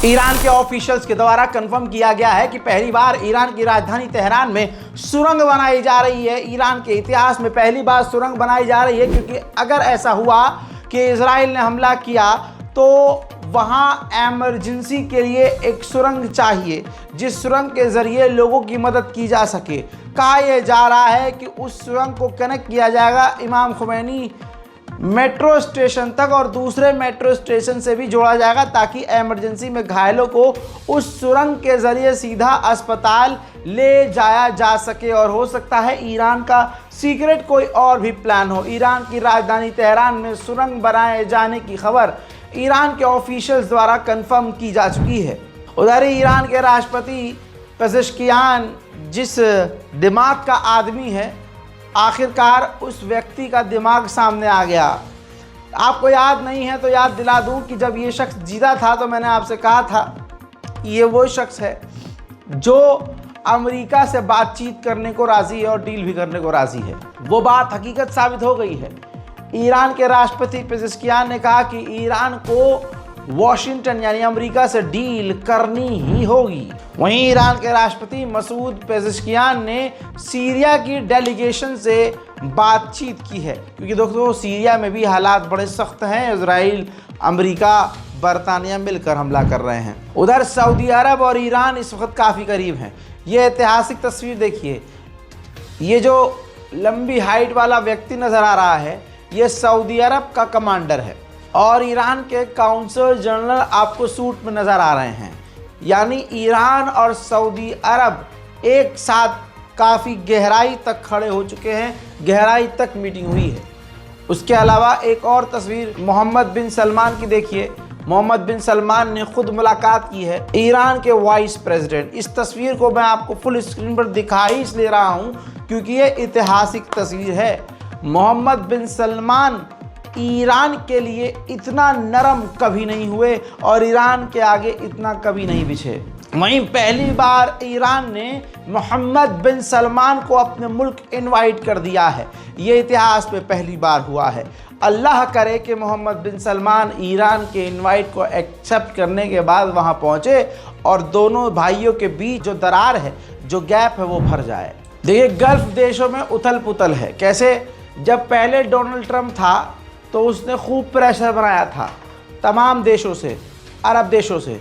Iran के officials के द्वारा कंफर्म किया गया है कि पहली बार ईरान की राजधानी तेहरान में सुरंग बनाई जा रही है। ईरान के इतिहास में पहली बार सुरंग बनाई जा रही है, क्योंकि अगर ऐसा हुआ कि इजराइल ने हमला किया तो वहाँ एमरजेंसी के लिए एक सुरंग चाहिए, जिस सुरंग के ज़रिए लोगों की मदद की जा सके। कहा यह जा रहा है कि उस सुरंग को कनेक्ट किया जाएगा इमाम खुमैनी मेट्रो स्टेशन तक और दूसरे मेट्रो स्टेशन से भी जोड़ा जाएगा, ताकि एमरजेंसी में घायलों को उस सुरंग के ज़रिए सीधा अस्पताल ले जाया जा सके। और हो सकता है ईरान का सीक्रेट कोई और भी प्लान हो। ईरान की राजधानी तेहरान में सुरंग बनाए जाने की खबर ईरान के ऑफिशियल्स द्वारा कंफर्म की जा चुकी है। उधर ही ईरान के राष्ट्रपति पेज़ेश्कियान जिस दिमाग का आदमी है, आखिरकार उस व्यक्ति का दिमाग सामने आ गया। आपको याद नहीं है तो याद दिला दूं कि जब ये शख्स जीता था तो मैंने आपसे कहा था ये वो शख्स है जो अमेरिका से बातचीत करने को राज़ी है और डील भी करने को राज़ी है। वो बात हकीकत साबित हो गई है। ईरान के राष्ट्रपति पेज़ेश्कियान ने कहा कि ईरान को वॉशिंगटन यानी अमेरिका से डील करनी ही होगी। वहीं ईरान के राष्ट्रपति मसूद पेज़ेश्कियान ने सीरिया की डेलीगेशन से बातचीत की है, क्योंकि दोस्तों सीरिया में भी हालात बड़े सख्त हैं। इजराइल, अमेरिका, बरतानिया मिलकर हमला कर रहे हैं। उधर सऊदी अरब और ईरान इस वक्त काफ़ी करीब हैं। ये ऐतिहासिक तस्वीर देखिए, ये जो लंबी हाइट वाला व्यक्ति नज़र आ रहा है ये सऊदी अरब का कमांडर है और ईरान के काउंसल जनरल आपको सूट में नज़र आ रहे हैं। यानी ईरान और सऊदी अरब एक साथ काफ़ी गहराई तक खड़े हो चुके हैं, गहराई तक मीटिंग हुई है। उसके अलावा एक और तस्वीर मोहम्मद बिन सलमान की देखिए। मोहम्मद बिन सलमान ने खुद मुलाकात की है ईरान के वाइस प्रेसिडेंट। इस तस्वीर को मैं आपको फुल स्क्रीन पर दिखा ही इसलिए रहा हूँ क्योंकि ये ऐतिहासिक तस्वीर है। मोहम्मद बिन सलमान ईरान के लिए इतना नरम कभी नहीं हुए और ईरान के आगे इतना कभी नहीं बिछे। वहीं पहली बार ईरान ने मोहम्मद बिन सलमान को अपने मुल्क इनवाइट कर दिया है। ये इतिहास में पहली बार हुआ है। अल्लाह करे कि मोहम्मद बिन सलमान ईरान के इनवाइट को एक्सेप्ट करने के बाद वहाँ पहुँचे और दोनों भाइयों के बीच जो दरार है, जो गैप है, वो भर जाए। देखिए गल्फ देशों में उथल पुथल है। कैसे? जब पहले डोनाल्ड ट्रंप था तो उसने खूब प्रेशर बनाया था तमाम देशों से, अरब देशों से,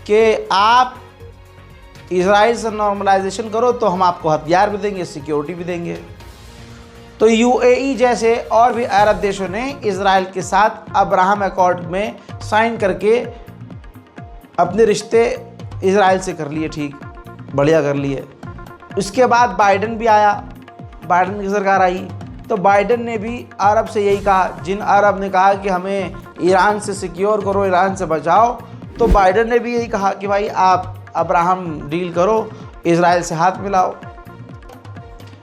कि आप इजराइल से नॉर्मलाइजेशन करो तो हम आपको हथियार भी देंगे, सिक्योरिटी भी देंगे। तो यूएई जैसे और भी अरब देशों ने इजराइल के साथ अब्राहम अकॉर्ड में साइन करके अपने रिश्ते इजराइल से कर लिए। ठीक, बढ़िया कर लिए। उसके बाद बाइडन भी आया, बाइडन की सरकार आई तो बाइडन ने भी अरब से यही कहा। जिन अरब ने कहा कि हमें ईरान से सिक्योर करो, ईरान से बचाओ, तो बाइडन ने भी यही कहा कि भाई आप अब्राहम डील करो, इजराइल से हाथ मिलाओ।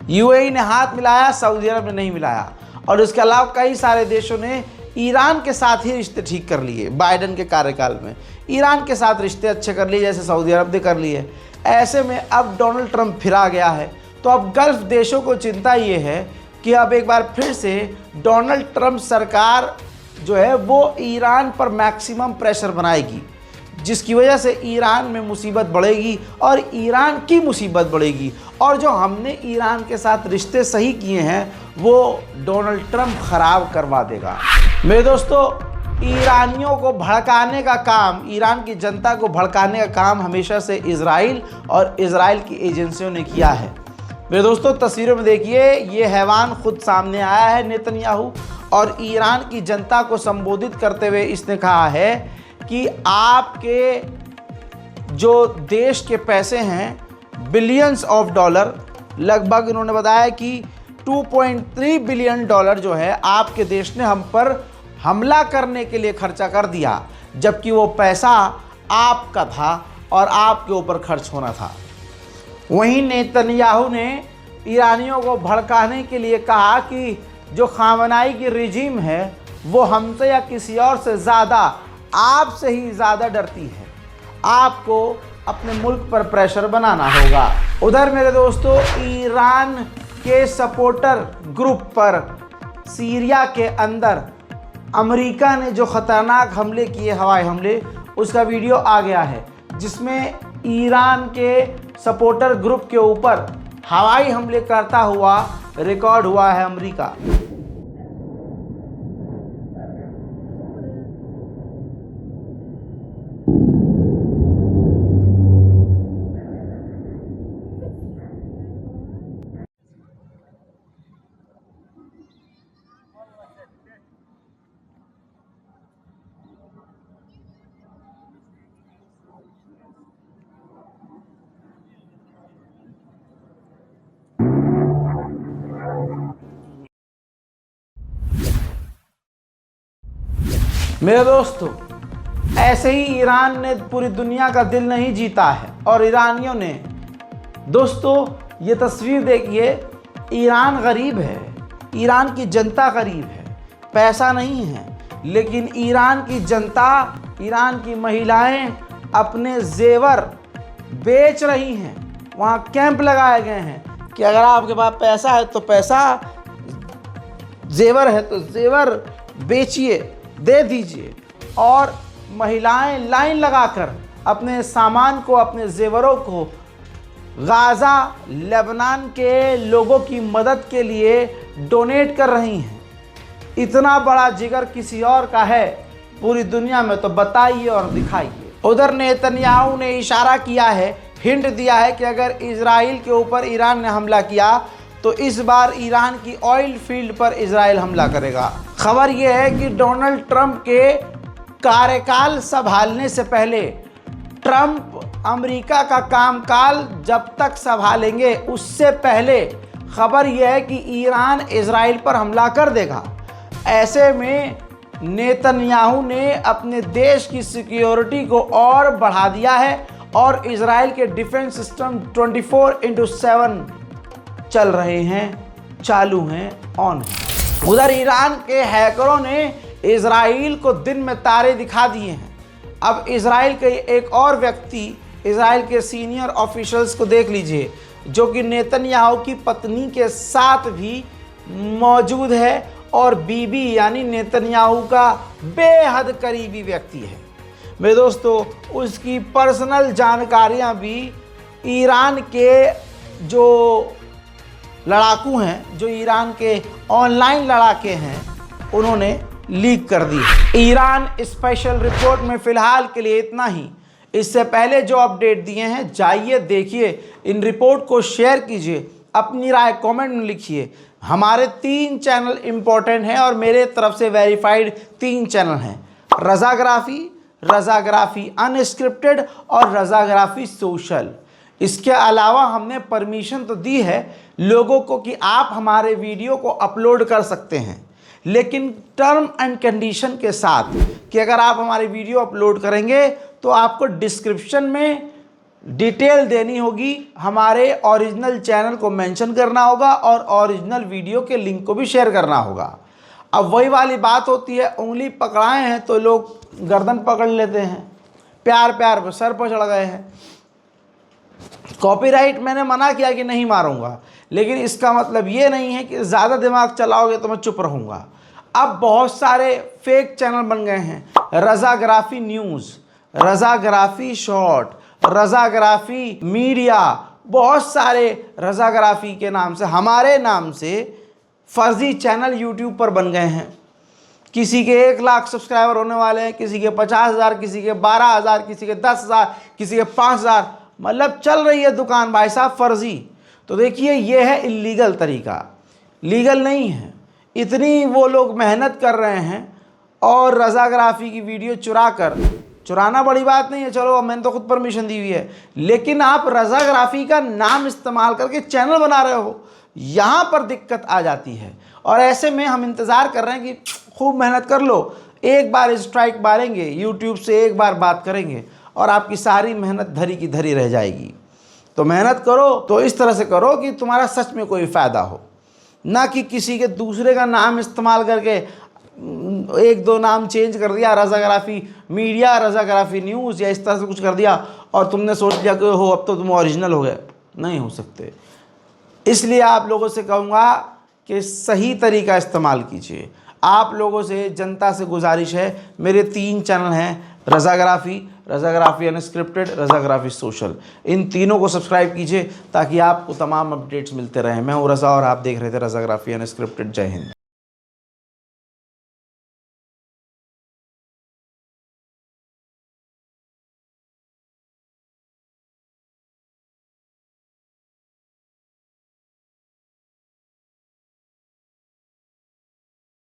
यूएई ने हाथ मिलाया, सऊदी अरब ने नहीं मिलाया। और इसके अलावा कई सारे देशों ने ईरान के साथ ही रिश्ते ठीक कर लिए। बाइडन के कार्यकाल में ईरान के साथ रिश्ते अच्छे कर लिए, जैसे सऊदी अरब ने कर लिए। ऐसे में अब डोनाल्ड ट्रंप फिर आ गया है। तो अब गल्फ देशों को चिंता ये है कि अब एक बार फिर से डोनाल्ड ट्रंप सरकार जो है वो ईरान पर मैक्सिमम प्रेशर बनाएगी, जिसकी वजह से ईरान में मुसीबत बढ़ेगी और ईरान की मुसीबत बढ़ेगी। और जो हमने ईरान के साथ रिश्ते सही किए हैं वो डोनाल्ड ट्रंप ख़राब करवा देगा। मेरे दोस्तों, ईरानियों को भड़काने का काम, ईरान की जनता को भड़काने का काम हमेशा से इजराइल और इजराइल की एजेंसियों ने किया है। मेरे दोस्तों तस्वीरों में देखिए, ये हैवान खुद सामने आया है नेतन्याहू और ईरान की जनता को संबोधित करते हुए इसने कहा है कि आपके जो देश के पैसे हैं बिलियंस ऑफ डॉलर, लगभग इन्होंने बताया कि 2.3 बिलियन डॉलर जो है आपके देश ने हम पर हमला करने के लिए खर्चा कर दिया, जबकि वो पैसा आपका था और आपके ऊपर खर्च होना था। वहीं नेतन्याहू ने ईरानियों को भड़काने के लिए कहा कि जो खामनाई की रिजीम है वो हमसे या किसी और से ज़्यादा, आपसे ही ज़्यादा डरती है। आपको अपने मुल्क पर प्रेशर बनाना होगा। उधर मेरे दोस्तों ईरान के सपोर्टर ग्रुप पर सीरिया के अंदर अमेरिका ने जो ख़तरनाक हमले किए, हवाई हमले, उसका वीडियो आ गया है, जिसमें ईरान के सपोर्टर ग्रुप के ऊपर हवाई हमले करता हुआ रिकॉर्ड हुआ है अमेरिका। मेरे दोस्तों, ऐसे ही ईरान ने पूरी दुनिया का दिल नहीं जीता है और ईरानियों ने, दोस्तों ये तस्वीर देखिए, ईरान गरीब है, ईरान की जनता गरीब है, पैसा नहीं है, लेकिन ईरान की जनता, ईरान की महिलाएं अपने जेवर बेच रही हैं। वहाँ कैंप लगाए गए हैं कि अगर आपके पास पैसा है तो पैसा, जेवर है तो जेवर बेचिए, दे दीजिए। और महिलाएं लाइन लगाकर अपने सामान को, अपने जेवरों को गाज़ा, लेबनान के लोगों की मदद के लिए डोनेट कर रही हैं। इतना बड़ा जिगर किसी और का है पूरी दुनिया में तो बताइए और दिखाइए। उधर नेतन्याहू ने इशारा किया है, हिंट दिया है कि अगर इजराइल के ऊपर ईरान ने हमला किया तो इस बार ईरान की ऑयल फील्ड पर इजराइल हमला करेगा। खबर यह है कि डोनाल्ड ट्रंप के कार्यकाल संभालने से पहले ट्रंप अमेरिका का कामकाज जब तक संभालेंगे उससे पहले खबर यह है कि ईरान इजराइल पर हमला कर देगा। ऐसे में नेतन्याहू ने अपने देश की सिक्योरिटी को और बढ़ा दिया है और इजराइल के डिफेंस सिस्टम 24/7 चल रहे हैं, चालू हैं, ऑन हैं। उधर ईरान के हैकरों ने इजराइल को दिन में तारे दिखा दिए हैं। अब इजराइल के एक और व्यक्ति, इजराइल के सीनियर ऑफिशियल्स को देख लीजिए, जो कि नेतन्याहू की पत्नी के साथ भी मौजूद है और बीबी यानी नेतन्याहू का बेहद करीबी व्यक्ति है। मेरे दोस्तों, उसकी पर्सनल जानकारियां भी ईरान के जो लड़ाकू हैं, जो ईरान के ऑनलाइन लड़ाके हैं, उन्होंने लीक कर दी। ईरान स्पेशल रिपोर्ट में फ़िलहाल के लिए इतना ही। इससे पहले जो अपडेट दिए हैं जाइए देखिए, इन रिपोर्ट को शेयर कीजिए, अपनी राय कमेंट में लिखिए। हमारे 3 चैनल इम्पोर्टेंट हैं और मेरे तरफ से वेरीफाइड 3 चैनल हैं, रज़ाग्राफी, रज़ाग्राफी अनस्क्रिप्टेड और रज़ाग्राफी सोशल। इसके अलावा हमने परमिशन तो दी है लोगों को कि आप हमारे वीडियो को अपलोड कर सकते हैं, लेकिन टर्म एंड कंडीशन के साथ कि अगर आप हमारी वीडियो अपलोड करेंगे तो आपको डिस्क्रिप्शन में डिटेल देनी होगी, हमारे ओरिजिनल चैनल को मेंशन करना होगा और ओरिजिनल वीडियो के लिंक को भी शेयर करना होगा। अब वही वाली बात होती है, उंगली पकड़ाए हैं तो लोग गर्दन पकड़ लेते हैं, प्यार प्यार पर सर पर चढ़ गए हैं। कॉपीराइट मैंने मना किया कि नहीं मारूंगा, लेकिन इसका मतलब ये नहीं है कि ज़्यादा दिमाग चलाओगे तो मैं चुप रहूँगा। अब बहुत सारे फेक चैनल बन गए हैं, रज़ाग्राफी न्यूज़, रज़ाग्राफी शॉर्ट, रज़ाग्राफी मीडिया, बहुत सारे रज़ाग्राफी के नाम से, हमारे नाम से फर्जी चैनल यूट्यूब पर बन गए हैं। किसी के 1 लाख सब्सक्राइबर होने वाले हैं, किसी के 50,000, किसी के 12,000, किसी के 10,000, किसी के 5,000, मतलब चल रही है दुकान भाई साहब फर्जी। तो देखिए, ये है इलीगल तरीका, लीगल नहीं है। इतनी वो लोग मेहनत कर रहे हैं और रज़ाग्राफी की वीडियो चुराना बड़ी बात नहीं है, चलो मैंने तो खुद परमिशन दी हुई है, लेकिन आप रज़ाग्राफी का नाम इस्तेमाल करके चैनल बना रहे हो, यहाँ पर दिक्कत आ जाती है। और ऐसे में हम इंतज़ार कर रहे हैं कि खूब मेहनत कर लो, एक बार स्ट्राइक मारेंगे, यूट्यूब से एक बार बात करेंगे और आपकी सारी मेहनत धरी की धरी रह जाएगी। तो मेहनत करो तो इस तरह से करो कि तुम्हारा सच में कोई फ़ायदा हो, ना कि किसी के दूसरे का नाम इस्तेमाल करके 1-2 नाम चेंज कर दिया, रज़ाग्राफी मीडिया, रज़ाग्राफी न्यूज़ या इस तरह से कुछ कर दिया और तुमने सोच लिया कि हो अब तो तुम ओरिजिनल हो गए। नहीं हो सकते। इसलिए आप लोगों से कहूँगा कि सही तरीका इस्तेमाल कीजिए। आप लोगों से, जनता से गुजारिश है, मेरे 3 चैनल हैं, रज़ाग्राफ़ी अनस्क्रिप्टेड, रज़ाग्राफ़ी सोशल, इन तीनों को सब्सक्राइब कीजिए ताकि आपको तमाम अपडेट्स मिलते रहें। मैं हूँ रज़ा और आप देख रहे थे रज़ाग्राफ़ी अनस्क्रिप्टेड। जय हिंद।